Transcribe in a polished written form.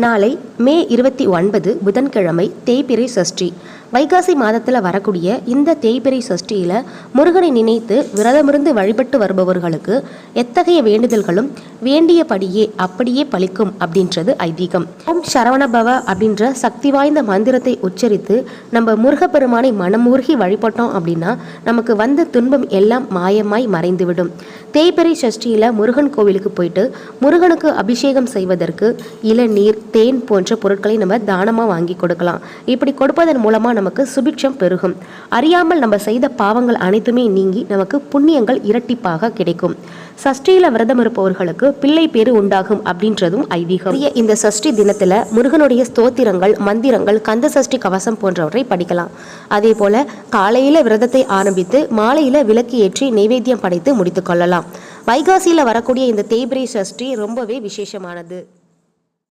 நாளை மே 29 புதன்கிழமை தேய்பிறை சஷ்டி. வைகாசி மாதத்தில் வரக்கூடிய இந்த தேய்பிறை சஷ்டியில் முருகனை நினைத்து விரதமிருந்து வழிபட்டு வருபவர்களுக்கு எத்தகைய வேண்டுதல்களும் வேண்டியபடியே அப்படியே பலிக்கும் அப்படின்றது ஐதீகம். ஓம் சரவணபவ அப்படின்ற சக்தி வாய்ந்த மந்திரத்தை உச்சரித்து நம்ம முருகப்பெருமானை மனமுருகி வழிபட்டோம் அப்படின்னா நமக்கு வந்த துன்பம் எல்லாம் மாயமாய் மறைந்துவிடும். தேய்பிறை சஷ்டியில் முருகன் கோவிலுக்கு போயிட்டு முருகனுக்கு அபிஷேகம் செய்வதற்கு இளநீர், தேன் போன்ற பொருட்களை நம்ம தானமாக வாங்கி கொடுக்கலாம். இப்படி கொடுப்பதன் மூலமாக நமக்கு சுபிட்சம் பெருகும். அறியாமல் நம்ம செய்த பாவங்கள் அனைத்துமே நீங்கி நமக்கு புண்ணியங்கள் இரட்டிப்பாக கிடைக்கும். சஷ்டியில விரதம் இருப்பவர்களுக்கு பிள்ளை பேரு உண்டாகும் அப்படின்றதும் ஐதீகம். இந்த சஷ்டி தினத்துல முருகனுடைய ஸ்தோத்திரங்கள், மந்திரங்கள், கந்த சஷ்டி கவசம் போன்றவற்றை படிக்கலாம். அதே போல காலையில விரதத்தை ஆரம்பித்து மாலையில விளக்கு ஏற்றி நைவேத்தியம் படைத்து முடித்துக் கொள்ளலாம். வைகாசியில வரக்கூடிய இந்த தேய்பிறை சஷ்டி ரொம்பவே விசேஷமானது.